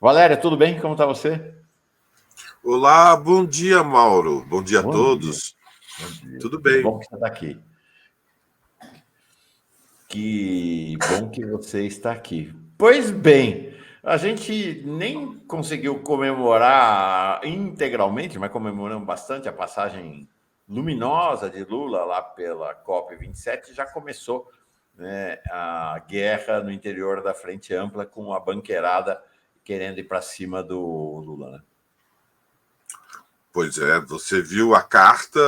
Valéria, tudo bem? Como está você? Olá, bom dia, Mauro. Bom dia a Bom dia. todos. Bom dia. Tudo Que bem? bom que você está aqui. Que bom que você está aqui. Pois bem, a gente nem conseguiu comemorar integralmente, mas comemoramos bastante a passagem luminosa de Lula lá pela COP27. Já começou, né, a guerra no interior da Frente Ampla com a banqueirada querendo ir para cima do Lula, né? Pois é, você viu a carta,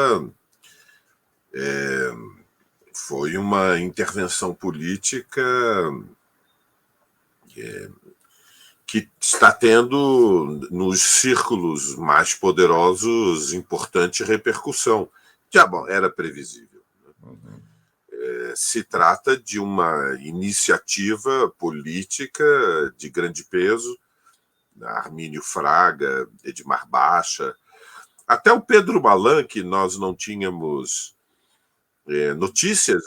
foi uma intervenção política que está tendo nos círculos mais poderosos importante repercussão. Já, bom, era previsível. Se trata de uma iniciativa política de grande peso. Armínio Fraga, Edmar Baixa, até o Pedro Malan, que nós não tínhamos notícias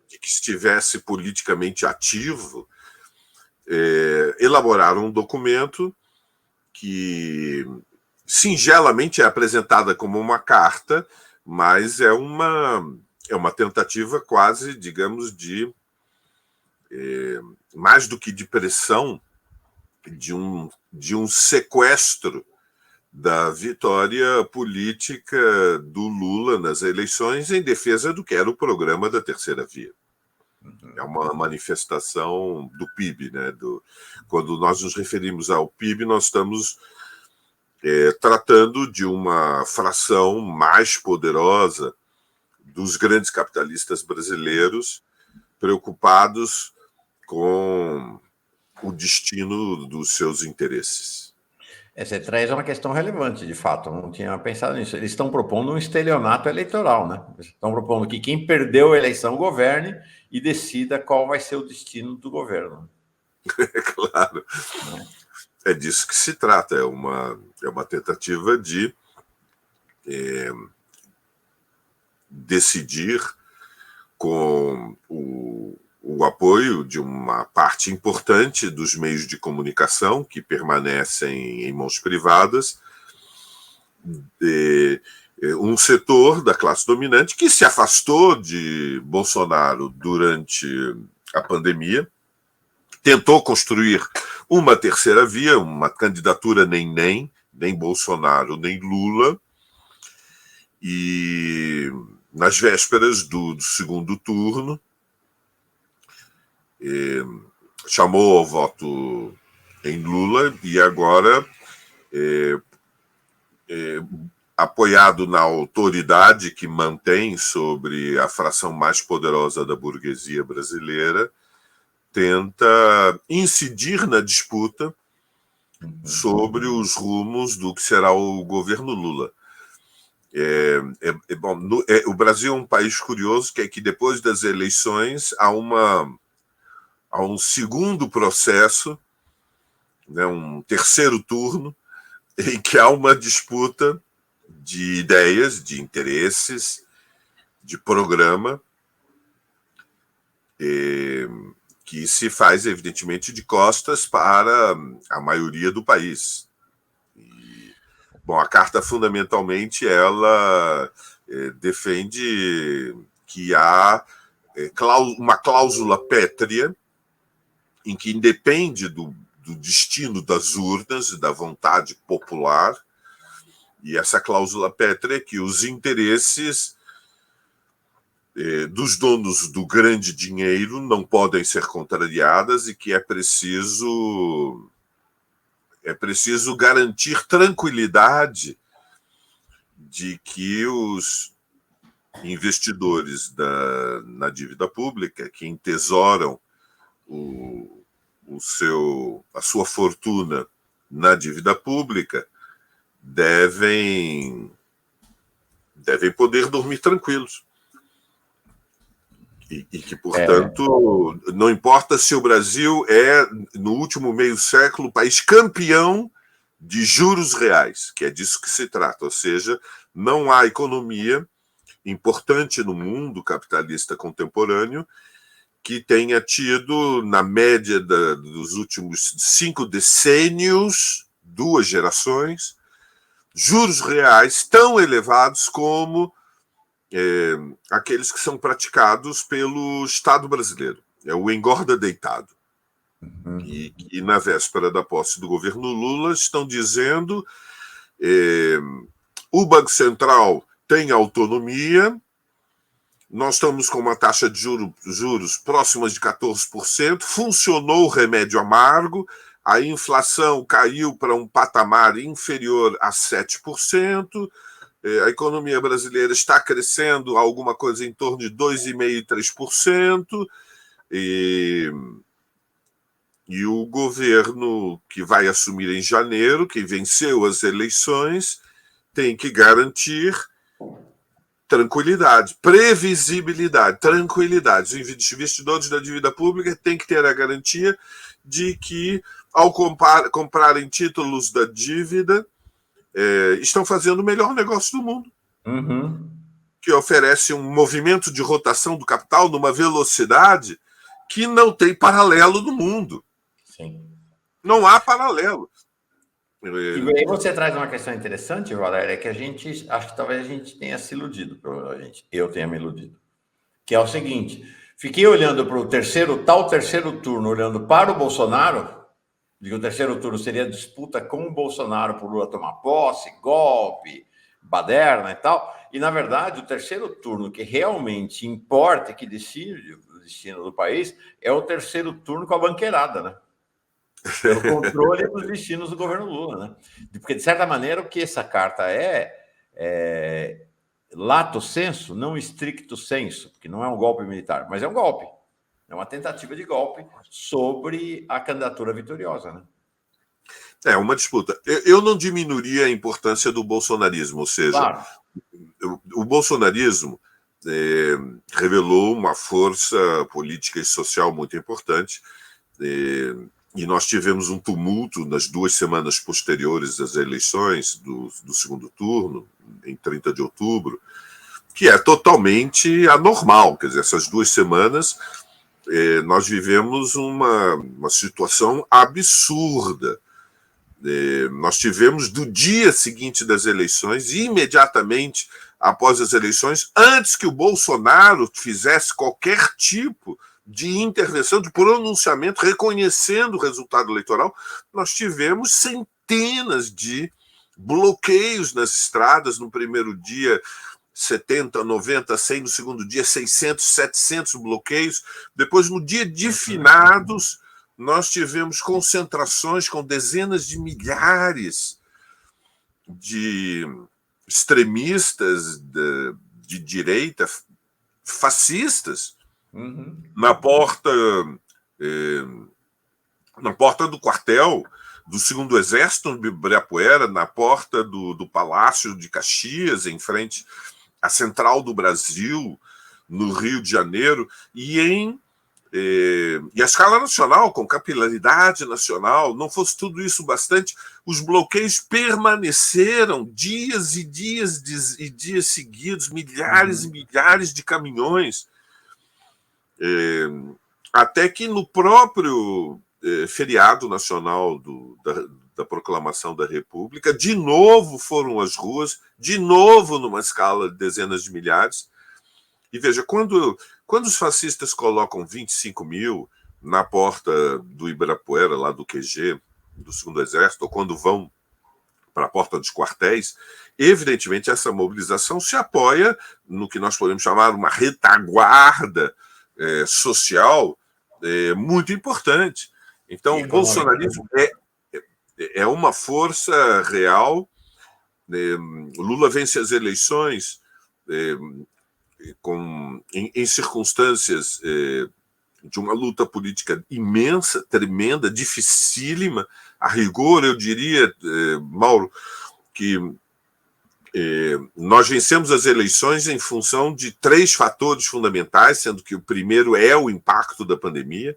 de que estivesse politicamente ativo, elaboraram um documento que singelamente é apresentada como uma carta, mas é uma tentativa quase, digamos, de mais do que de pressão, de um sequestro da vitória política do Lula nas eleições em defesa do que era o programa da terceira via. É uma manifestação do PIB, né? Quando nós nos referimos ao PIB, nós estamos tratando de uma fração mais poderosa dos grandes capitalistas brasileiros preocupados com o destino dos seus interesses. Você traz uma questão relevante, de fato, eu não tinha pensado nisso. Eles estão propondo um estelionato eleitoral, né? Eles estão propondo que quem perdeu a eleição governe e decida qual vai ser o destino do governo. É claro. É disso que se trata, é uma tentativa de decidir com o apoio de uma parte importante dos meios de comunicação que permanecem em mãos privadas, um setor da classe dominante que se afastou de Bolsonaro durante a pandemia, tentou construir uma terceira via, uma candidatura nem Bolsonaro, nem Lula, e nas vésperas do segundo turno, chamou ao voto em Lula e agora, apoiado na autoridade que mantém sobre a fração mais poderosa da burguesia brasileira, tenta incidir na disputa sobre os rumos do que será o governo Lula. Bom, o Brasil é um país curioso, que é que depois das eleições há um segundo processo, né, um terceiro turno, em que há uma disputa de ideias, de interesses, de programa, que se faz, evidentemente, de costas para a maioria do país. Bom, a carta, fundamentalmente, ela defende que há uma cláusula pétrea em que independe do destino das urnas e da vontade popular, e essa cláusula pétrea é que os interesses dos donos do grande dinheiro não podem ser contrariadas e que é preciso garantir tranquilidade de que os investidores na dívida pública, que entesouram a sua fortuna na dívida pública, devem poder dormir tranquilos. E que, portanto, não importa se o Brasil é, no último meio século, o país campeão de juros reais, que é disso que se trata. Ou seja, não há economia importante no mundo capitalista contemporâneo que tenha tido, na média dos últimos 5 decênios, 2 gerações, juros reais tão elevados como aqueles que são praticados pelo Estado brasileiro. É o engorda deitado. E na véspera da posse do governo Lula estão dizendo o Banco Central tem autonomia, nós estamos com uma taxa de juros próximas de 14%, funcionou o remédio amargo, a inflação caiu para um patamar inferior a 7%, a economia brasileira está crescendo alguma coisa em torno de 2,5% e 3%, e o governo que vai assumir em janeiro, que venceu as eleições, tem que garantir tranquilidade, previsibilidade, tranquilidade. Os investidores da dívida pública têm que ter a garantia de que, ao comprarem títulos da dívida, estão fazendo o melhor negócio do mundo, que oferece um movimento de rotação do capital numa velocidade que não tem paralelo no mundo. Sim. Não há paralelo. E aí você traz uma questão interessante, Valéria, que acho que talvez a gente tenha se iludido, provavelmente. Eu tenha me iludido. Que é o seguinte: fiquei olhando para o terceiro turno, olhando para o Bolsonaro, de que o terceiro turno seria disputa com o Bolsonaro por Lula tomar posse, golpe, baderna e tal. E, na verdade, o terceiro turno que realmente importa, que decide o destino do país, é o terceiro turno com a banqueirada, né? Pelo controle dos destinos do governo Lula, né? Porque, de certa maneira, o que essa carta é lato sensu, não stricto sensu, porque não é um golpe militar, mas é um golpe. É uma tentativa de golpe sobre a candidatura vitoriosa, né? É uma disputa. Eu não diminuiria a importância do bolsonarismo, ou seja, claro, o bolsonarismo revelou uma força política e social muito importante, e nós tivemos um tumulto nas 2 semanas posteriores às eleições do segundo turno, em 30 de outubro, que é totalmente anormal. Quer dizer, essas 2 semanas nós vivemos uma situação absurda. Nós tivemos, do dia seguinte das eleições, imediatamente após as eleições, antes que o Bolsonaro fizesse qualquer tipo de intervenção, de pronunciamento, reconhecendo o resultado eleitoral, nós tivemos centenas de bloqueios nas estradas. No primeiro dia, 70, 90, 100, no segundo dia, 600, 700 bloqueios. Depois, no dia de finados, nós tivemos concentrações com dezenas de milhares de extremistas de direita, fascistas, na porta do quartel do 2º Exército, no Ibirapuera, na porta do Palácio de Caxias, em frente à Central do Brasil, no Rio de Janeiro, e a escala nacional, com capilaridade nacional. Não fosse tudo isso bastante, os bloqueios permaneceram dias e dias e dias seguidos, milhares e milhares de caminhões, até que no próprio feriado nacional da Proclamação da República, de novo foram às ruas, de novo numa escala de dezenas de milhares. E veja, quando os fascistas colocam 25 mil na porta do Ibirapuera, lá do QG, do 2º Exército, ou quando vão para a porta dos quartéis, evidentemente essa mobilização se apoia no que nós podemos chamar uma retaguarda social muito importante. Então, o bolsonarismo é uma força real. Lula vence as eleições em circunstâncias de uma luta política imensa, tremenda, dificílima. A rigor, eu diria, Mauro, que nós vencemos as eleições em função de 3 fatores fundamentais, sendo que o primeiro é o impacto da pandemia.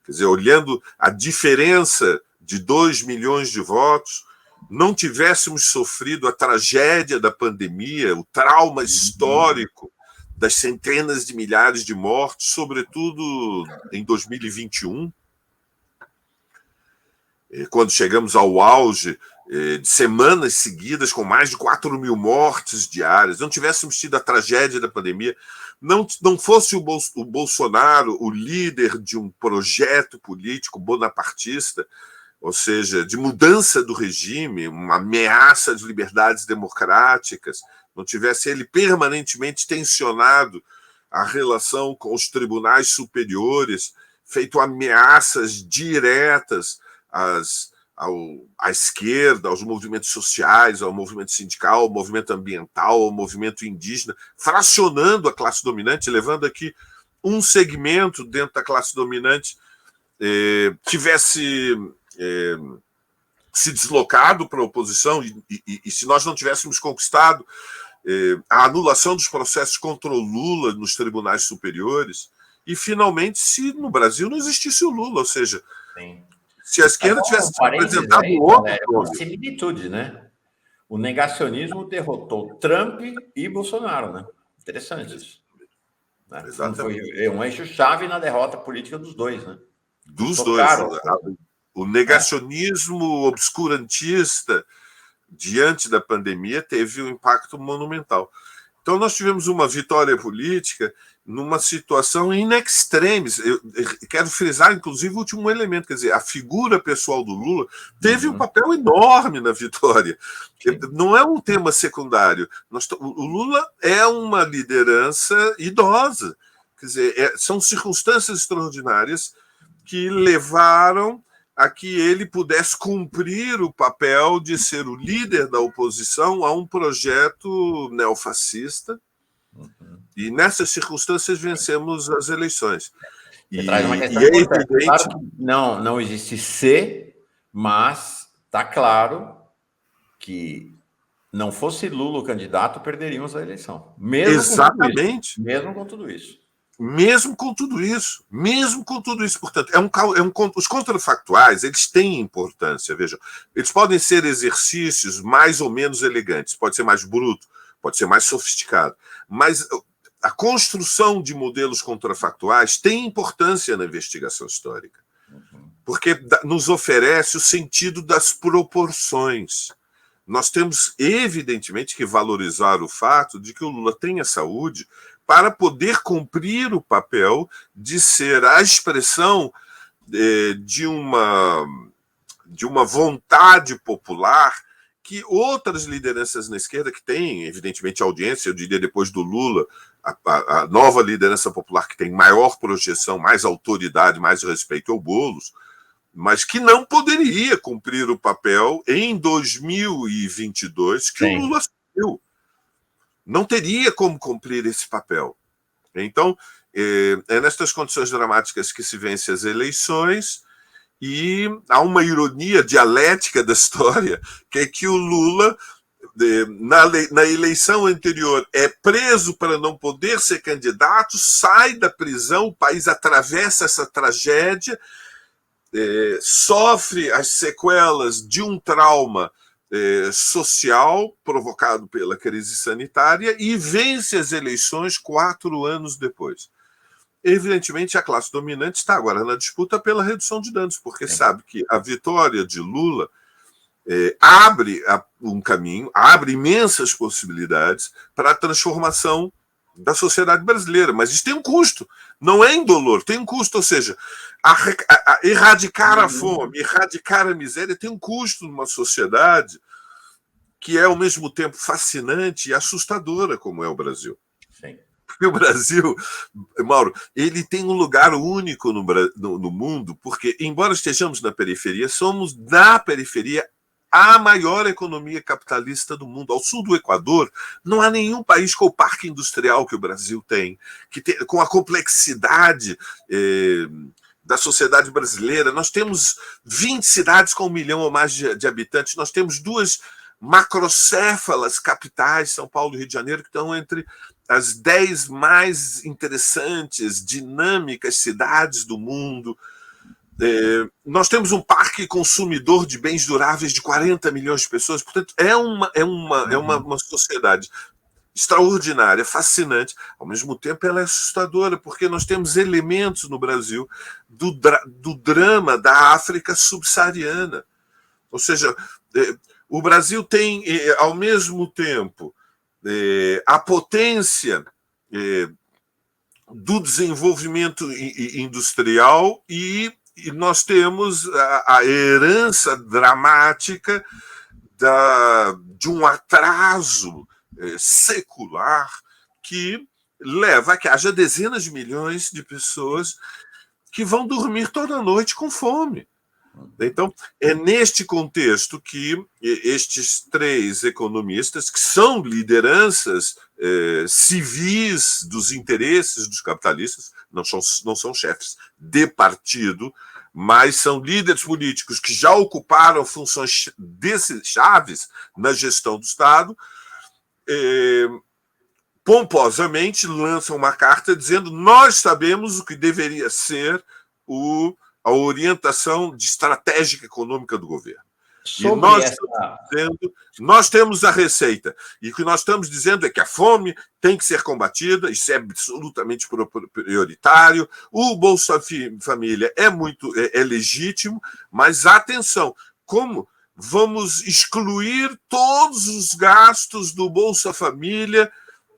Quer dizer, olhando a diferença de 2 milhões de votos, não tivéssemos sofrido a tragédia da pandemia, o trauma histórico das centenas de milhares de mortes, sobretudo em 2021, quando chegamos ao auge de semanas seguidas com mais de 4 mil mortes diárias, não tivéssemos tido a tragédia da pandemia, não fosse o Bolsonaro o líder de um projeto político bonapartista, ou seja, de mudança do regime, uma ameaça às liberdades democráticas, não tivesse ele permanentemente tensionado a relação com os tribunais superiores, feito ameaças diretas à esquerda, aos movimentos sociais, ao movimento sindical, ao movimento ambiental, ao movimento indígena, fracionando a classe dominante, levando aqui um segmento dentro da classe dominante tivesse se deslocado para a oposição e se nós não tivéssemos conquistado a anulação dos processos contra o Lula nos tribunais superiores e, finalmente, se no Brasil não existisse o Lula, ou seja, Sim. Se a esquerda tivesse apresentado uma similitude, né? O negacionismo derrotou Trump e Bolsonaro, né? Interessante isso. Né? Foi um eixo-chave na derrota política dos dois, né? Dos dois. O negacionismo obscurantista diante da pandemia teve um impacto monumental. Então, nós tivemos uma vitória política numa situação in extremis. Eu quero frisar, inclusive, o último elemento, quer dizer, a figura pessoal do Lula teve um papel enorme na vitória. Não é um tema secundário. O Lula é uma liderança idosa. Quer dizer, são circunstâncias extraordinárias que levaram a que ele pudesse cumprir o papel de ser o líder da oposição a um projeto neofascista. E nessas circunstâncias vencemos as eleições. Traz uma questão importante. Claro que não existe se, mas está claro que não fosse Lula o candidato, perderíamos a eleição. Exatamente. Mesmo com tudo isso. Mesmo com tudo isso, portanto, os contrafactuais, eles têm importância, vejam, eles podem ser exercícios mais ou menos elegantes, pode ser mais bruto, pode ser mais sofisticado, mas a construção de modelos contrafactuais tem importância na investigação histórica, porque nos oferece o sentido das proporções. Nós temos, evidentemente, que valorizar o fato de que o Lula tenha saúde para poder cumprir o papel de ser a expressão de uma vontade popular que outras lideranças na esquerda, que têm, evidentemente, audiência, eu diria, depois do Lula, a nova liderança popular que tem maior projeção, mais autoridade, mais respeito ao Boulos, mas que não poderia cumprir o papel em 2022 que o Lula assumiu. Não teria como cumprir esse papel. Então, é nestas condições dramáticas que se vence as eleições e há uma ironia dialética da história, que é que o Lula, na eleição anterior, é preso para não poder ser candidato, sai da prisão, o país atravessa essa tragédia, sofre as sequelas de um trauma social provocado pela crise sanitária e vence as eleições 4 anos depois. Evidentemente, a classe dominante está agora na disputa pela redução de danos, porque sabe que a vitória de Lula abre um caminho, abre imensas possibilidades para a transformação da sociedade brasileira, mas isso tem um custo, não é indolor, tem um custo, ou seja, erradicar a fome, erradicar a miséria tem um custo numa sociedade que é ao mesmo tempo fascinante e assustadora, como é o Brasil. Sim. Porque o Brasil, Mauro, ele tem um lugar único no mundo, porque, embora estejamos na periferia, somos, na periferia, a maior economia capitalista do mundo. Ao sul do Equador, não há nenhum país com o parque industrial que o Brasil tem, com a complexidade da sociedade brasileira. Nós temos 20 cidades com 1 milhão ou mais de habitantes, nós temos 2 macrocéfalas capitais, São Paulo e Rio de Janeiro, que estão entre as 10 mais interessantes, dinâmicas cidades do mundo. Nós temos um parque consumidor de bens duráveis de 40 milhões de pessoas, portanto, é uma sociedade extraordinária, fascinante. Ao mesmo tempo, ela é assustadora, porque nós temos elementos no Brasil do drama da África subsaariana. Ou seja, o Brasil tem, ao mesmo tempo, a potência do desenvolvimento industrial e nós temos a herança dramática de um atraso secular que leva a que haja dezenas de milhões de pessoas que vão dormir toda noite com fome. Então, é neste contexto que estes 3 economistas, que são lideranças civis dos interesses dos capitalistas, não são chefes de partido, mas são líderes políticos que já ocuparam funções chaves na gestão do Estado, pomposamente lançam uma carta dizendo: nós sabemos o que deveria ser a orientação estratégica econômica do governo. Sobre nós temos a receita. E o que nós estamos dizendo é que a fome tem que ser combatida, isso é absolutamente prioritário. O Bolsa Família é legítimo, mas atenção, como vamos excluir todos os gastos do Bolsa Família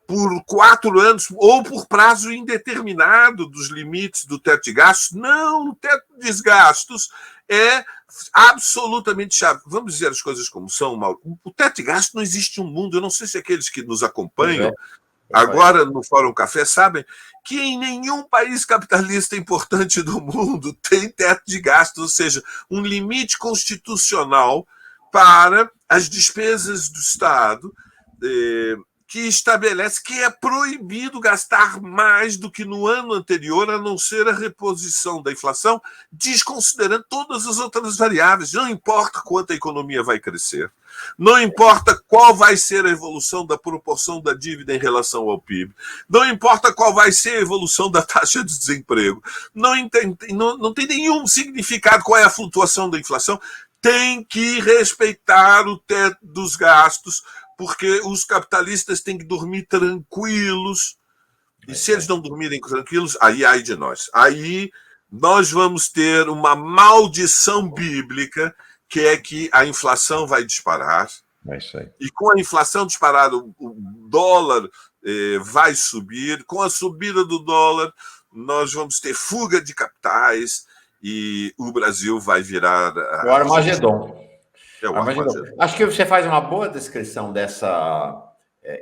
por 4 anos ou por prazo indeterminado dos limites do teto de gastos? Não, o teto de gastos é absolutamente chave. Vamos dizer as coisas como são, Mauro. O teto de gastos não existe no mundo. Eu não sei se aqueles que nos acompanham agora no Fórum Café sabem que em nenhum país capitalista importante do mundo tem teto de gastos, ou seja, um limite constitucional para as despesas do Estado, que estabelece que é proibido gastar mais do que no ano anterior, a não ser a reposição da inflação, desconsiderando todas as outras variáveis. Não importa quanto a economia vai crescer, não importa qual vai ser a evolução da proporção da dívida em relação ao PIB, não importa qual vai ser a evolução da taxa de desemprego, não tem nenhum significado qual é a flutuação da inflação, tem que respeitar o teto dos gastos, porque os capitalistas têm que dormir tranquilos. E se eles não dormirem tranquilos, aí ai de nós. Aí nós vamos ter uma maldição bíblica, que é que a inflação vai disparar. E com a inflação disparada, o dólar vai subir. Com a subida do dólar, nós vamos ter fuga de capitais e o Brasil vai virar... o Armagedon. Armagedon. Acho que você faz uma boa descrição dessa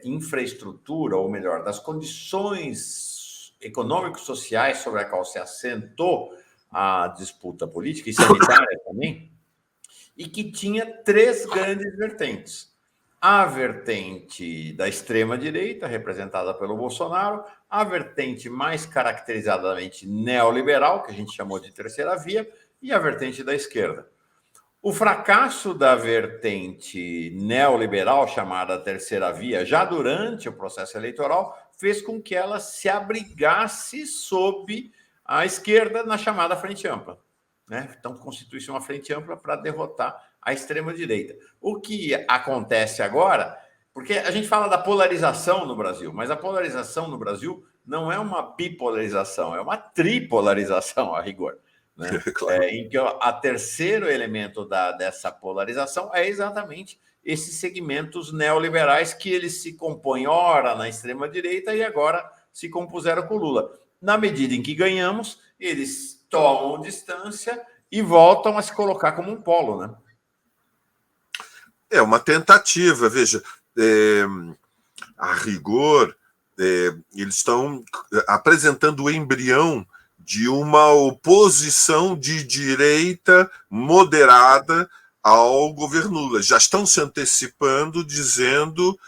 infraestrutura, ou melhor, das condições econômico-sociais sobre a qual se assentou a disputa política e sanitária também, e que tinha 3 grandes vertentes. A vertente da extrema-direita, representada pelo Bolsonaro, a vertente mais caracterizadamente neoliberal, que a gente chamou de terceira via, e a vertente da esquerda. O fracasso da vertente neoliberal, chamada terceira via, já durante o processo eleitoral, fez com que ela se abrigasse sob a esquerda na chamada Frente Ampla, né? Então, constitui-se uma frente ampla para derrotar a extrema-direita. O que acontece agora, porque a gente fala da polarização no Brasil, mas a polarização no Brasil não é uma bipolarização, é uma tripolarização, a rigor. Né? Claro. Em que a terceiro elemento dessa polarização é exatamente esses segmentos neoliberais que eles se compõem ora na extrema-direita e agora se compuseram com Lula. Na medida em que ganhamos, eles tomam distância e voltam a se colocar como um polo, né? É uma tentativa, veja, a rigor, eles estão apresentando o embrião de uma oposição de direita moderada ao governo Lula. Já estão se antecipando, dizendo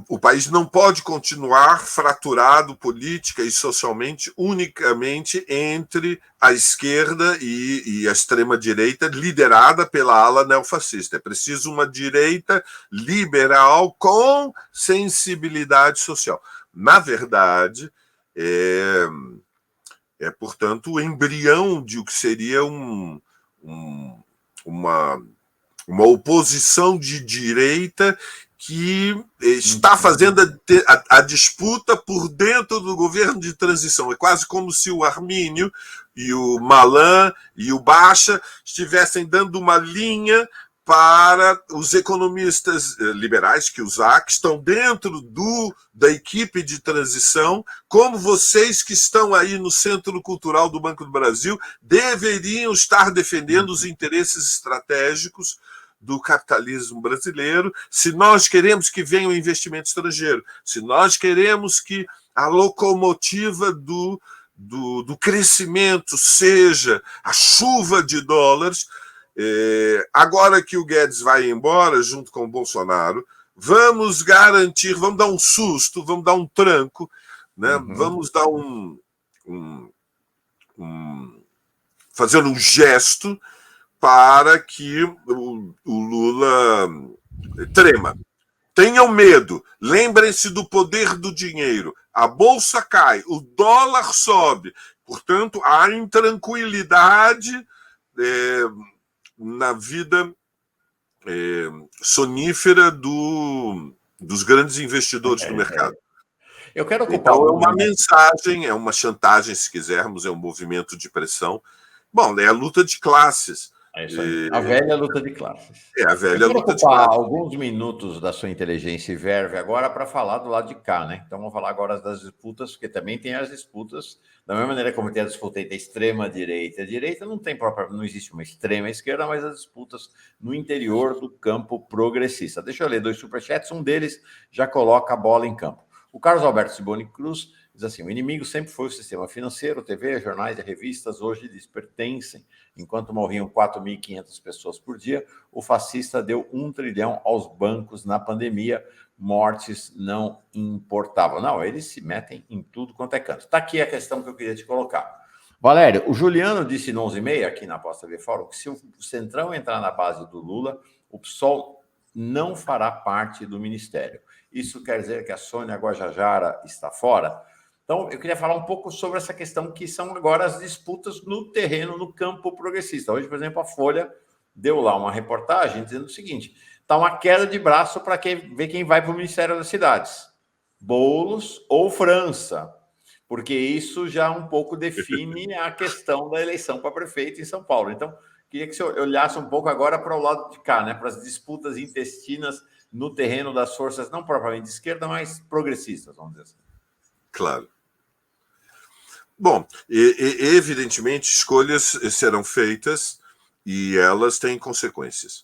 o país não pode continuar fraturado política e socialmente unicamente entre a esquerda e a extrema-direita liderada pela ala neofascista. É preciso uma direita liberal com sensibilidade social. Na verdade, portanto, o embrião de o que seria uma uma oposição de direita que está fazendo a disputa por dentro do governo de transição. É quase como se o Armínio e o Malan e o Baixa estivessem dando uma linha para os economistas liberais, que estão dentro da equipe de transição, como vocês que estão aí no Centro Cultural do Banco do Brasil, deveriam estar defendendo os interesses estratégicos do capitalismo brasileiro, se nós queremos que venha o investimento estrangeiro, se nós queremos que a locomotiva do crescimento seja a chuva de dólares. Agora que o Guedes vai embora, junto com o Bolsonaro, vamos garantir, vamos dar um susto, vamos dar um tranco, né? Vamos dar fazer um gesto para que o Lula trema. Tenham medo, lembrem-se do poder do dinheiro. A bolsa cai, o dólar sobe. Portanto, há intranquilidade na vida sonífera dos grandes investidores do mercado. Eu quero ocupar então, é uma mensagem, é uma chantagem, se quisermos, é um movimento de pressão. Bom, é a luta de classes. É isso aí. A velha luta de classes. É a velha luta de classes. Eu quero ocupar alguns minutos da sua inteligência e verve agora para falar do lado de cá, né? Então, vamos falar agora das disputas, porque também tem as disputas, da mesma maneira como tem a disputa entre a extrema-direita e a direita, não existe uma extrema-esquerda, mas as disputas no interior do campo progressista. Deixa eu ler 2 superchats, um deles já coloca a bola em campo. O Carlos Alberto Cibone Cruz diz assim: o inimigo sempre foi o sistema financeiro, TV, jornais e revistas hoje lhes pertencem. Enquanto morriam 4.500 pessoas por dia, o fascista deu 1 trilhão aos bancos na pandemia. Mortes não importavam. Não, eles se metem em tudo quanto é canto. Está aqui a questão que eu queria te colocar. Valério, o Juliano disse no 11h30, aqui na Aposta B Fórum, que se o Centrão entrar na base do Lula, o PSOL não fará parte do ministério. Isso quer dizer que a Sônia Guajajara está fora? Então, eu queria falar um pouco sobre essa questão que são agora as disputas no terreno, no campo progressista. Hoje, por exemplo, a Folha deu lá uma reportagem dizendo o seguinte: está uma queda de braço para ver quem vai para o Ministério das Cidades. Boulos ou França, porque isso já um pouco define a questão da eleição para prefeito em São Paulo. Então, queria que você olhasse um pouco agora para o lado de cá, né, para as disputas intestinas no terreno das forças, não propriamente de esquerda, mas progressistas, vamos dizer assim. Claro. Bom, evidentemente, escolhas serão feitas e elas têm consequências.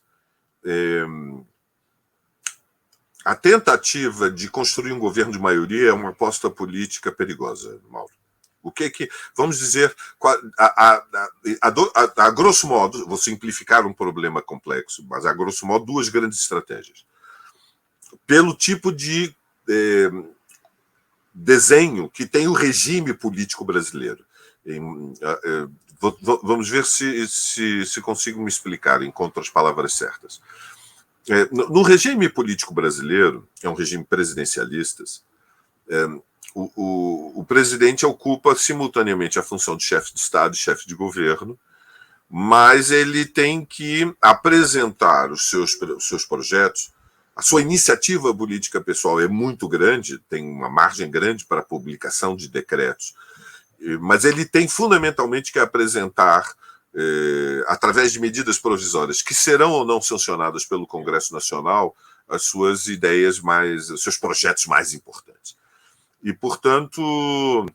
A tentativa de construir um governo de maioria é uma aposta política perigosa, Mauro. O que vamos dizer, a grosso modo, vou simplificar um problema complexo, mas a grosso modo 2 grandes estratégias. Pelo tipo de desenho que tem o regime político brasileiro. Vamos ver se consigo me explicar, encontro as palavras certas. No regime político brasileiro, que é um regime presidencialista, o presidente ocupa simultaneamente a função de chefe de Estado e chefe de governo, mas ele tem que apresentar os seus projetos. A sua iniciativa política pessoal é muito grande, tem uma margem grande para a publicação de decretos, mas ele tem fundamentalmente que apresentar, através de medidas provisórias, que serão ou não sancionadas pelo Congresso Nacional, as suas ideias os seus projetos mais importantes. E, portanto,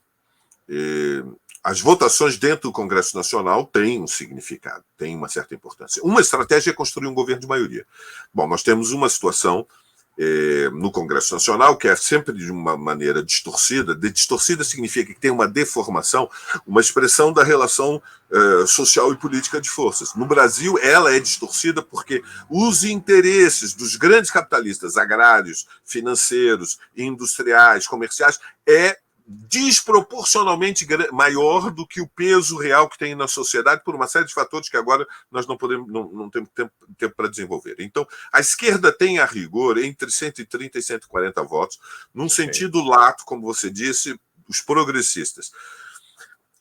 as votações dentro do Congresso Nacional têm um significado, têm uma certa importância. Uma estratégia é construir um governo de maioria. Bom, nós temos uma situação no Congresso Nacional que é sempre de uma maneira distorcida. Distorcida significa que tem uma deformação, uma expressão da relação social e política de forças. No Brasil, ela é distorcida porque os interesses dos grandes capitalistas agrários, financeiros, industriais, comerciais é desproporcionalmente maior do que o peso real que tem na sociedade por uma série de fatores que agora nós não temos tempo para desenvolver. Então, a esquerda tem, a rigor, entre 130 e 140 votos, num sentido lato, como você disse, os progressistas.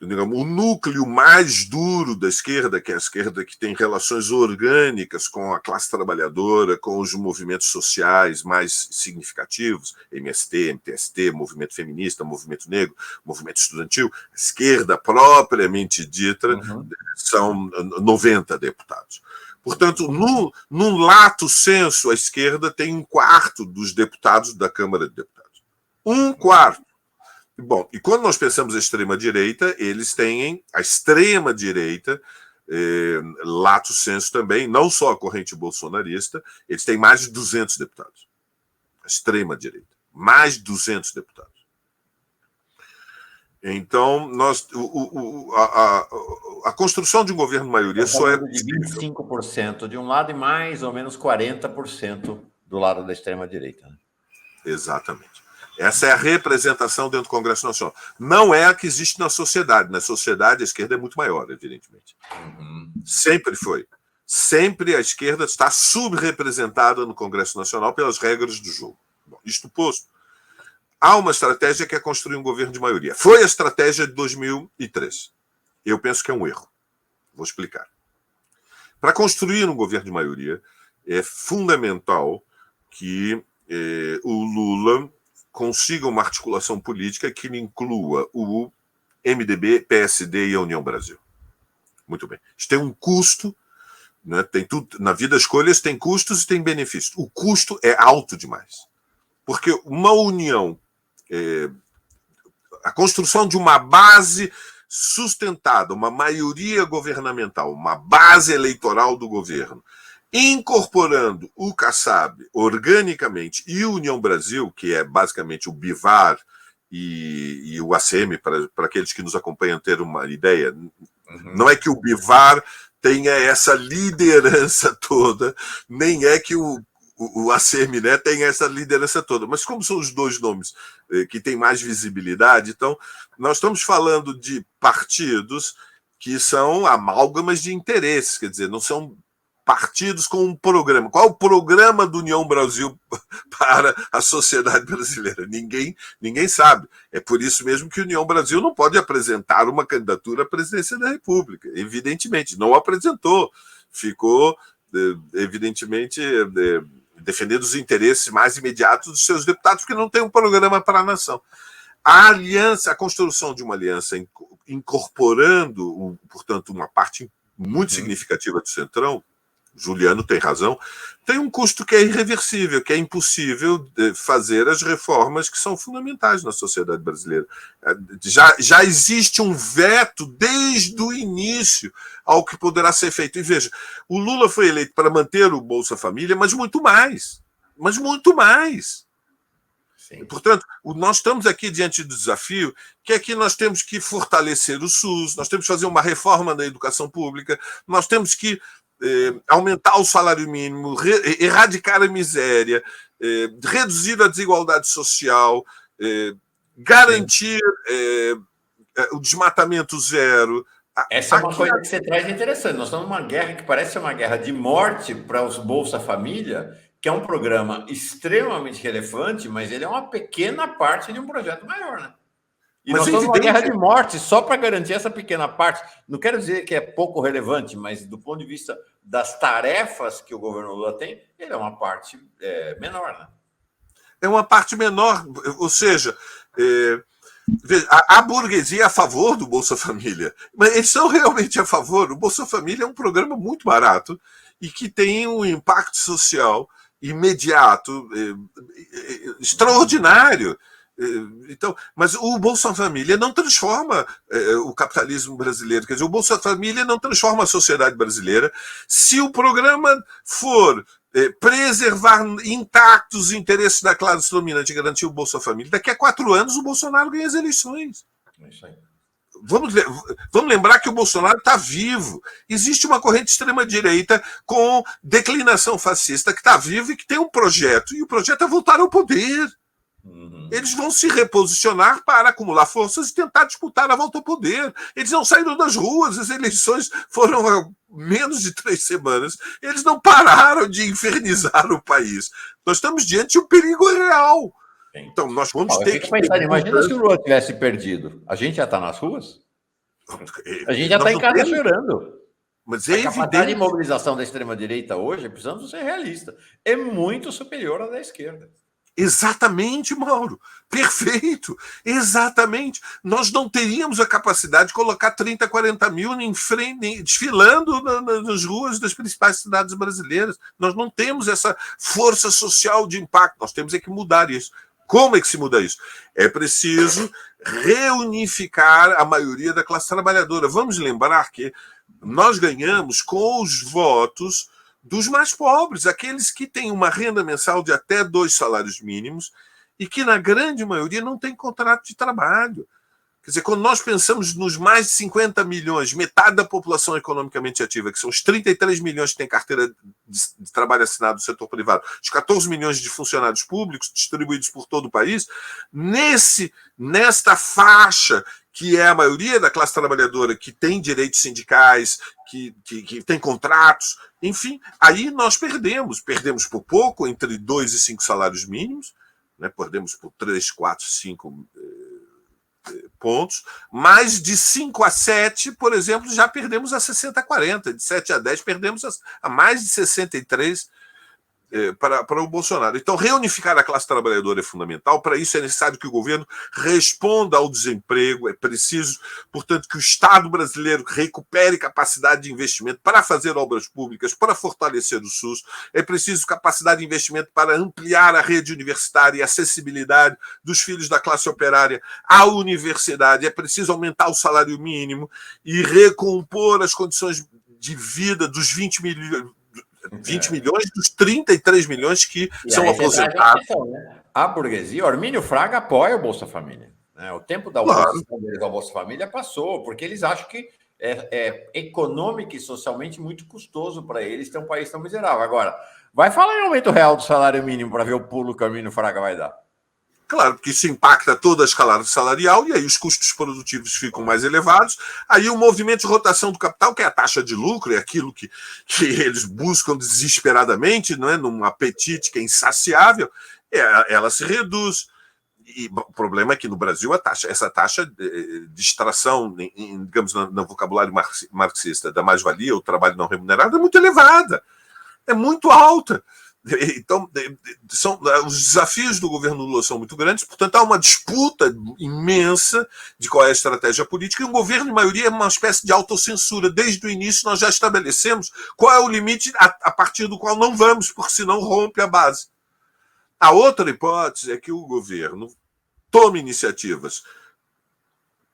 digamos, o núcleo mais duro da esquerda, que é a esquerda que tem relações orgânicas com a classe trabalhadora, com os movimentos sociais mais significativos, MST, MTST, movimento feminista, movimento negro, movimento estudantil, a esquerda propriamente dita, são 90 deputados. Portanto, num lato senso, a esquerda tem 1/4 dos deputados da Câmara de Deputados. 1/4. Bom, e quando nós pensamos a extrema-direita, eles têm a extrema-direita, lato sensu também, não só a corrente bolsonarista, eles têm mais de 200 deputados. A extrema-direita. Mais de 200 deputados. Então, a construção de um governo de maioria só é possível. De 25% de um lado e mais ou menos 40% do lado da extrema-direita. Né? Exatamente. Essa é a representação dentro do Congresso Nacional. Não é a que existe na sociedade. Na sociedade, a esquerda é muito maior, evidentemente. Sempre foi. Sempre a esquerda está subrepresentada no Congresso Nacional pelas regras do jogo. Bom, isto posto, há uma estratégia que é construir um governo de maioria. Foi a estratégia de 2003. Eu penso que é um erro. Vou explicar. Para construir um governo de maioria, é fundamental que o Lula consiga uma articulação política que inclua o MDB, PSD e a União Brasil. Muito bem. Isso tem um custo, né? Tem tudo, na vida, escolhas tem custos e tem benefícios. O custo é alto demais. Porque uma união, a construção de uma base sustentada, uma maioria governamental, uma base eleitoral do governo, incorporando o Kassab organicamente e o União Brasil, que é basicamente o Bivar e o ACM, para aqueles que nos acompanham ter uma ideia, não é que o Bivar tenha essa liderança toda, nem é que o ACM, né, tenha essa liderança toda, mas como são os dois nomes que têm mais visibilidade, então nós estamos falando de partidos que são amálgamas de interesses, quer dizer, não são partidos com um programa. Qual é o programa do União Brasil para a sociedade brasileira? Ninguém sabe. É por isso mesmo que a União Brasil não pode apresentar uma candidatura à presidência da República. Evidentemente, não apresentou. Ficou, evidentemente, defendendo os interesses mais imediatos dos seus deputados, porque não tem um programa para a nação. A aliança, a construção de uma aliança incorporando, portanto, uma parte muito significativa do Centrão, Juliano tem razão, tem um custo que é irreversível, que é impossível fazer as reformas que são fundamentais na sociedade brasileira. Já existe um veto desde o início ao que poderá ser feito. E veja, o Lula foi eleito para manter o Bolsa Família, mas muito mais. Mas muito mais. Sim. Portanto, nós estamos aqui diante do desafio que é que nós temos que fortalecer o SUS, nós temos que fazer uma reforma da educação pública, nós temos que aumentar o salário mínimo, erradicar a miséria, reduzir a desigualdade social, garantir o desmatamento zero. Essa é uma coisa que você traz interessante. Nós estamos numa guerra que parece ser uma guerra de morte para os Bolsa Família, que é um programa extremamente relevante, mas ele é uma pequena parte de um projeto maior, né? E mas nós estamos numa guerra de morte só para garantir essa pequena parte. Não quero dizer que é pouco relevante, mas do ponto de vista das tarefas que o governo Lula tem, ele é uma parte menor, né? É uma parte menor, ou seja, a burguesia é a favor do Bolsa Família, mas eles são realmente a favor. O Bolsa Família é um programa muito barato e que tem um impacto social imediato, extraordinário. Então, mas o Bolsa Família não transforma o capitalismo brasileiro, quer dizer, o Bolsa Família não transforma a sociedade brasileira. Se o programa for preservar intactos os interesses da classe dominante e garantir o Bolsa Família, daqui a 4 anos o Bolsonaro ganha as eleições. É isso aí. Vamos lembrar que o Bolsonaro está vivo. Existe uma corrente extrema-direita com declinação fascista que está viva e que tem um projeto, e o projeto é voltar ao poder. Eles vão se reposicionar para acumular forças e tentar disputar a volta ao poder. Eles não saíram das ruas, as eleições foram há menos de 3 semanas. Eles não pararam de infernizar o país. Nós estamos diante de um perigo real. Então, nós vamos ter que... Imagina se o Lula tivesse perdido. A gente já está nas ruas? A gente já está Nós em não casa temos, chorando. mas é A capacidade de evidente. mobilização da extrema-direita hoje, precisamos ser realistas, é muito superior à da esquerda. Exatamente, Mauro. Perfeito. Exatamente. Nós não teríamos a capacidade de colocar 30, 40 mil em frente, desfilando nas ruas das principais cidades brasileiras. Nós não temos essa força social de impacto. Nós temos é que mudar isso. Como é que se muda isso? É preciso reunificar a maioria da classe trabalhadora. Vamos lembrar que nós ganhamos com os votos dos mais pobres, aqueles que têm uma renda mensal de até 2 salários mínimos e que, na grande maioria, não têm contrato de trabalho. Quer dizer, quando nós pensamos nos mais de 50 milhões, metade da população economicamente ativa, que são os 33 milhões que têm carteira de trabalho assinado do setor privado, os 14 milhões de funcionários públicos distribuídos por todo o país, nesta faixa que é a maioria da classe trabalhadora que tem direitos sindicais, que tem contratos, enfim, aí nós perdemos. Perdemos por pouco, entre 2 e 5 salários mínimos, né? Perdemos por 3, 4, 5 pontos, mas de 5 a 7, por exemplo, já perdemos a 60 a 40, de 7 a 10 perdemos a mais de 63 para o Bolsonaro. Então, reunificar a classe trabalhadora é fundamental. Para isso, é necessário que o governo responda ao desemprego. É preciso, portanto, que o Estado brasileiro recupere capacidade de investimento para fazer obras públicas, para fortalecer o SUS. É preciso capacidade de investimento para ampliar a rede universitária e a acessibilidade dos filhos da classe operária à universidade. É preciso aumentar o salário mínimo e recompor as condições de vida dos 20 milhões dos 33 milhões que são aposentados. Questão, né? A burguesia, Ormínio Fraga apoia o Bolsa Família. Né? O tempo da Claro. oposição deles ao Bolsa Família passou, porque eles acham que é econômico e socialmente muito custoso para eles ter um país tão miserável. Agora, vai falar em aumento real do salário mínimo para ver o pulo que o Ormínio Fraga vai dar. Claro, porque isso impacta toda a escalada salarial e aí os custos produtivos ficam mais elevados. Aí o movimento de rotação do capital, que é a taxa de lucro, é aquilo que eles buscam desesperadamente, não é? Num apetite que é insaciável, ela se reduz. E o problema é que no Brasil essa taxa de extração, digamos, no vocabulário marxista, da mais-valia, o trabalho não remunerado, é muito elevada, é muito alta. Então, os desafios do governo Lula são muito grandes, portanto, há uma disputa imensa de qual é a estratégia política, e o governo, em maioria, é uma espécie de autocensura. Desde o início, nós já estabelecemos qual é o limite a partir do qual não vamos, porque senão rompe a base. A outra hipótese é que o governo tome iniciativas,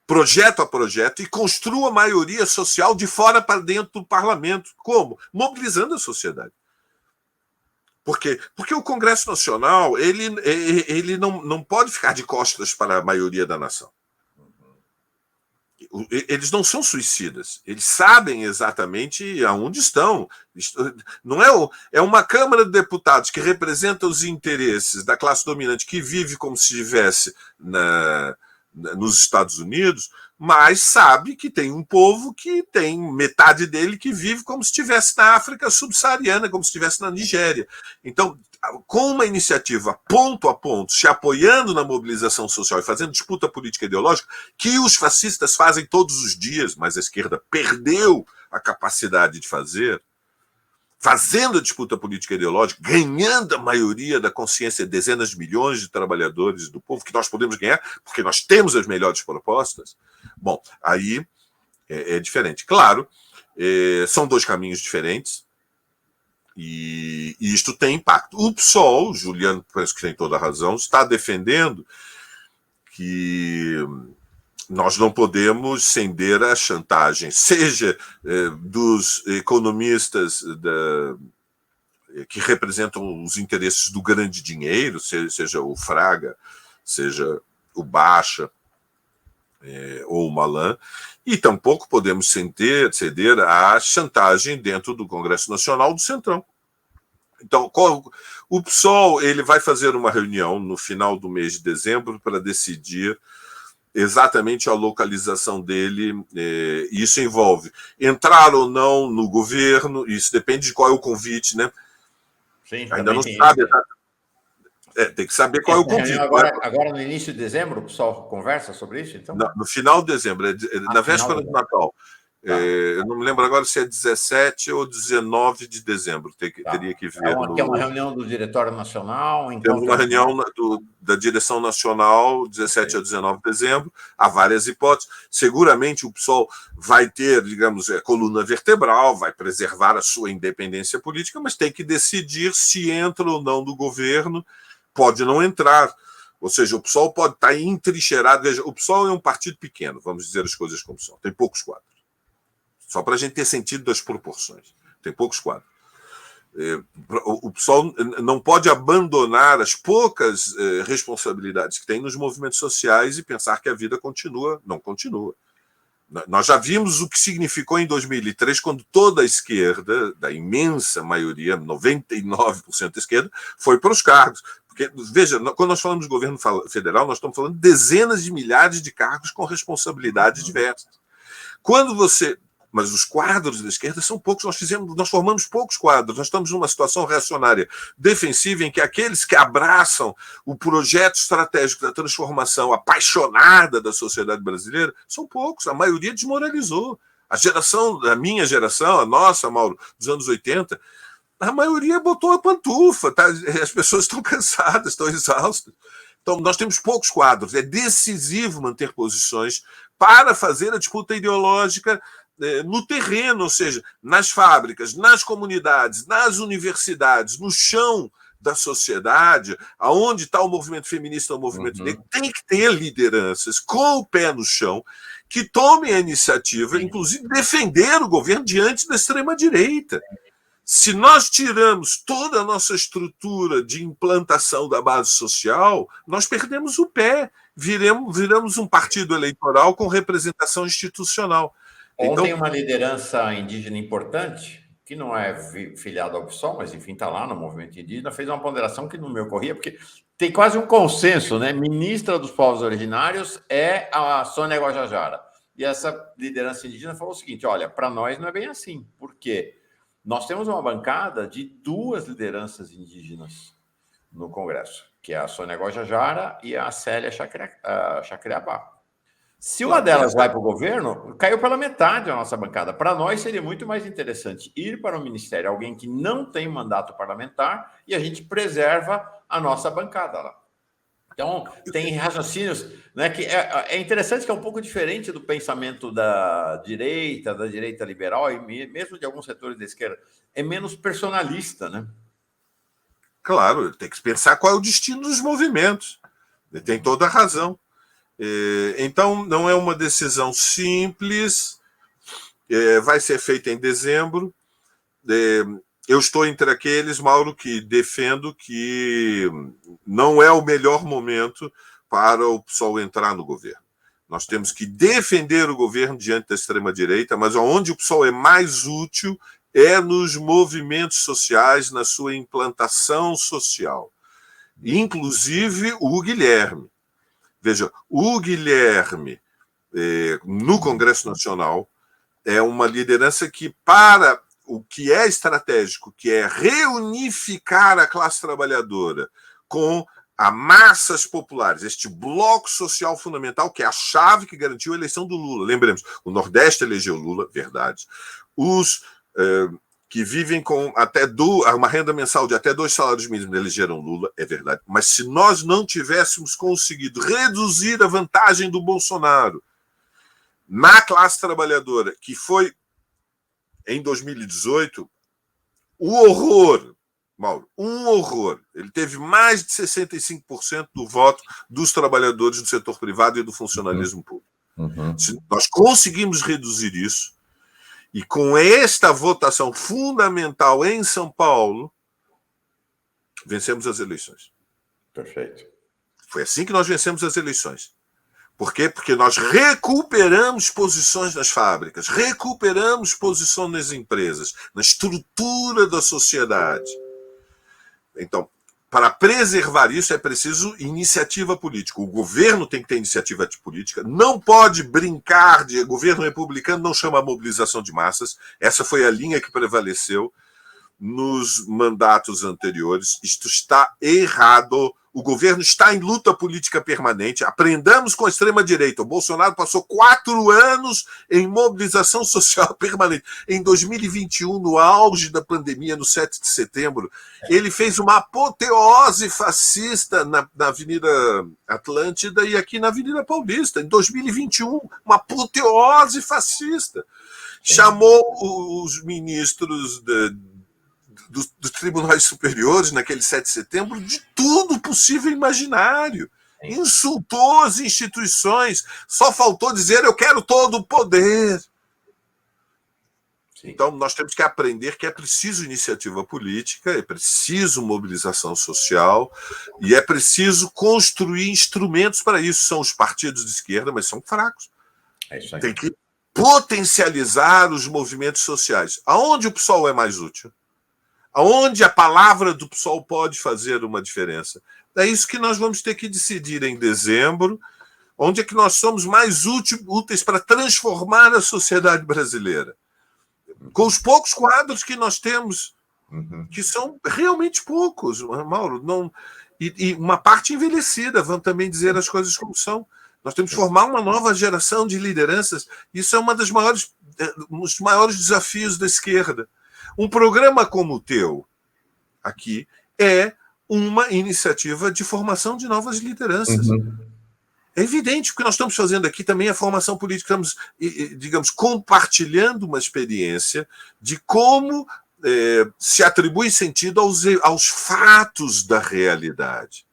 projeto a projeto, e construa maioria social de fora para dentro do parlamento. Como? Mobilizando a sociedade. Por quê? Porque o Congresso Nacional ele não pode ficar de costas para a maioria da nação. Eles não são suicidas. Eles sabem exatamente aonde estão. Não é uma Câmara de Deputados que representa os interesses da classe dominante que vive como se estivesse nos Estados Unidos, mas sabe que tem um povo que tem metade dele que vive como se estivesse na África subsaariana, como se estivesse na Nigéria. Então, com uma iniciativa ponto a ponto, se apoiando na mobilização social e fazendo disputa política e ideológica, que os fascistas fazem todos os dias, mas a esquerda perdeu a capacidade de fazer, fazendo a disputa política e ideológica, ganhando a maioria da consciência de dezenas de milhões de trabalhadores do povo, que nós podemos ganhar, porque nós temos as melhores propostas, bom, aí é diferente. Claro, são dois caminhos diferentes, e isto tem impacto. O PSOL, o Juliano penso que tem toda a razão, está defendendo que nós não podemos ceder à chantagem, seja dos economistas que representam os interesses do grande dinheiro, seja o Fraga, seja o Baixa ou o Malan, e tampouco podemos ceder à chantagem dentro do Congresso Nacional do Centrão. Então, o PSOL ele vai fazer uma reunião no final do mês de dezembro para decidir exatamente a localização dele. Isso envolve entrar ou não no governo, isso depende de qual é o convite, né? Sim, ainda não sabe. Tem que saber qual é o convite. Agora, no início de dezembro, o pessoal conversa sobre isso, então? No final de dezembro, na véspera do Natal. Tá. Eu não me lembro agora se é 17 ou 19 de dezembro. Teria que ver. É uma reunião do Diretório Nacional. Temos uma reunião da Direção Nacional, 17 a 19 de dezembro. Há várias hipóteses. Seguramente o PSOL vai ter, digamos, coluna vertebral, vai preservar a sua independência política, mas tem que decidir se entra ou não no governo. Pode não entrar. Ou seja, o PSOL pode estar entrincheirado. Veja, o PSOL é um partido pequeno, vamos dizer as coisas como são. Tem poucos quadros. Só para a gente ter sentido das proporções. Tem poucos quadros. O PSOL não pode abandonar as poucas responsabilidades que tem nos movimentos sociais e pensar que a vida continua. Não continua. Nós já vimos o que significou em 2003, quando toda a esquerda, da imensa maioria, 99% da esquerda, foi para os cargos. Porque, veja, quando nós falamos de governo federal, nós estamos falando de dezenas de milhares de cargos com responsabilidades diversas. Mas os quadros da esquerda são poucos, nós formamos poucos quadros, nós estamos numa situação reacionária defensiva em que aqueles que abraçam o projeto estratégico da transformação apaixonada da sociedade brasileira são poucos, a maioria desmoralizou. A minha geração, a nossa, Mauro, dos anos 80, a maioria botou a pantufa, tá? As pessoas estão cansadas, estão exaustas. Então, nós temos poucos quadros, é decisivo manter posições para fazer a disputa ideológica no terreno, ou seja, nas fábricas, nas comunidades, nas universidades, no chão da sociedade, aonde está o movimento feminista, o movimento negro, tem que ter lideranças com o pé no chão que tomem a iniciativa, inclusive defender o governo diante da extrema-direita. Se nós tiramos toda a nossa estrutura de implantação da base social, nós perdemos o pé, viramos um partido eleitoral com representação institucional. Ontem, uma liderança indígena importante, que não é filiada ao PSOL, mas enfim, está lá no movimento indígena, fez uma ponderação que não me ocorria, porque tem quase um consenso, né? Ministra dos Povos Originários é a Sônia Guajajara. E essa liderança indígena falou o seguinte: olha, para nós não é bem assim, porque nós temos uma bancada de 2 lideranças indígenas no Congresso, que é a Sônia Guajajara e a Célia Chacriabá. Se uma delas vai para o governo, caiu pela metade a nossa bancada. Para nós seria muito mais interessante ir para o ministério alguém que não tem mandato parlamentar e a gente preserva a nossa bancada lá. Então, tem raciocínios, né, que é interessante, que é um pouco diferente do pensamento da direita liberal e mesmo de alguns setores da esquerda. É menos personalista, né? Claro, tem que pensar qual é o destino dos movimentos. Ele tem toda a razão. Então, não é uma decisão simples, vai ser feita em dezembro. Eu estou entre aqueles, Mauro, que defendo que não é o melhor momento para o PSOL entrar no governo. Nós temos que defender o governo diante da extrema-direita, mas onde o PSOL é mais útil é nos movimentos sociais, na sua implantação social. Inclusive o Guilherme. Veja, o Guilherme, no Congresso Nacional, é uma liderança que, para o que é estratégico, que é reunificar a classe trabalhadora com as massas populares, este bloco social fundamental, que é a chave que garantiu a eleição do Lula. Lembremos, o Nordeste elegeu Lula, verdade. Os que vivem com uma renda mensal de até 2 salários mínimos elegeram Lula, é verdade. Mas se nós não tivéssemos conseguido reduzir a vantagem do Bolsonaro na classe trabalhadora, que foi, em 2018, o horror, Mauro, um horror. Ele teve mais de 65% do voto dos trabalhadores do setor privado e do funcionalismo público. Se nós conseguimos reduzir isso, e com esta votação fundamental em São Paulo, vencemos as eleições. Perfeito. Foi assim que nós vencemos as eleições. Por quê? Porque nós recuperamos posições nas fábricas, recuperamos posições nas empresas, na estrutura da sociedade. Então, para preservar isso é preciso iniciativa política. O governo tem que ter iniciativa política, não pode brincar de governo republicano, não chama a mobilização de massas. Essa foi a linha que prevaleceu nos mandatos anteriores. Isto está errado. O governo está em luta política permanente. Aprendamos com a extrema-direita. O Bolsonaro passou 4 anos em mobilização social permanente. Em 2021, no auge da pandemia, no 7 de setembro, ele fez uma apoteose fascista na Avenida Atlântida e aqui na Avenida Paulista. Em 2021, uma apoteose fascista. Chamou os ministros dos tribunais superiores, naquele 7 de setembro, de tudo possível e imaginário. Insultou as instituições, só faltou dizer: eu quero todo o poder. Sim. Então, nós temos que aprender que é preciso iniciativa política, é preciso mobilização social e é preciso construir instrumentos para isso. São os partidos de esquerda, mas são fracos. Tem que potencializar os movimentos sociais. Aonde o PSOL é mais útil? Aonde a palavra do PSOL pode fazer uma diferença? É isso que nós vamos ter que decidir em dezembro, onde é que nós somos mais úteis para transformar a sociedade brasileira. Com os poucos quadros que nós temos, que são realmente poucos, Mauro, e uma parte envelhecida, vamos também dizer as coisas como são. Nós temos que formar uma nova geração de lideranças. Isso é um dos maiores desafios da esquerda. Um programa como o teu, aqui, é uma iniciativa de formação de novas lideranças. É evidente que o que nós estamos fazendo aqui também é formação política. Estamos, digamos, compartilhando uma experiência de como se atribui sentido aos fatos da realidade.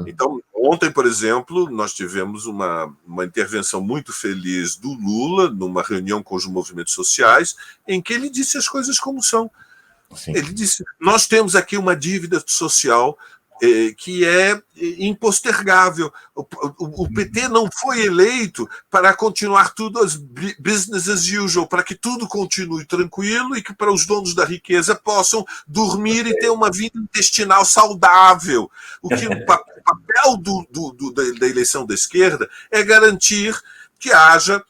Então, ontem, por exemplo, nós tivemos uma intervenção muito feliz do Lula numa reunião com os movimentos sociais, em que ele disse as coisas como são. Sim. Ele disse: nós temos aqui uma dívida social que é impostergável. O PT não foi eleito para continuar tudo as business as usual, para que tudo continue tranquilo e que para os donos da riqueza possam dormir e ter uma vida intestinal saudável. O papel da eleição da esquerda é garantir que haja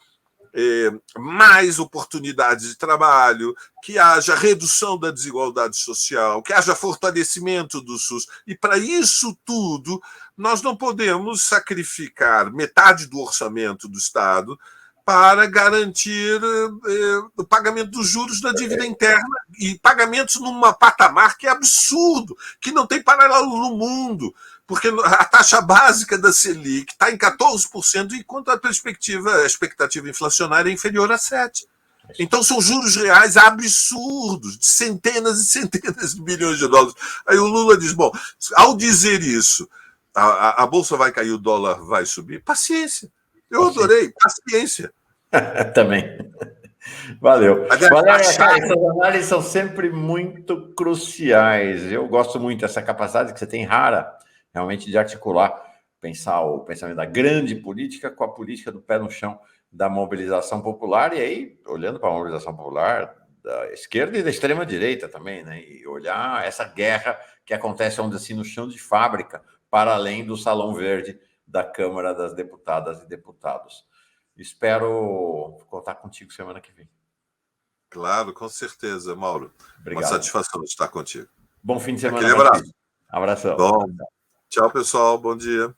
mais oportunidades de trabalho, que haja redução da desigualdade social, que haja fortalecimento do SUS. E para isso tudo, nós não podemos sacrificar metade do orçamento do Estado para garantir o pagamento dos juros da dívida interna e pagamentos num patamar que é absurdo, que não tem paralelo no mundo, porque a taxa básica da Selic está em 14%, enquanto a expectativa inflacionária é inferior a 7%. Então são juros reais absurdos, de centenas e centenas de bilhões de dólares. Aí o Lula diz: bom, ao dizer isso, a bolsa vai cair, o dólar vai subir. Paciência. Eu adorei, paciência. Também. Valeu. Valéria, cara, essas análises são sempre muito cruciais. Eu gosto muito dessa capacidade que você tem, rara, realmente, de articular, pensar o pensamento da grande política com a política do pé no chão, da mobilização popular, e aí, olhando para a mobilização popular da esquerda e da extrema-direita também, né? E olhar essa guerra que acontece, onde assim, no chão de fábrica, para além do Salão Verde da Câmara das Deputadas e Deputados. Espero contar contigo semana que vem. Claro, com certeza, Mauro. Obrigado. Uma satisfação de estar contigo. Bom fim de semana. Aquele abraço. Abração. Bom, tchau, pessoal. Bom dia.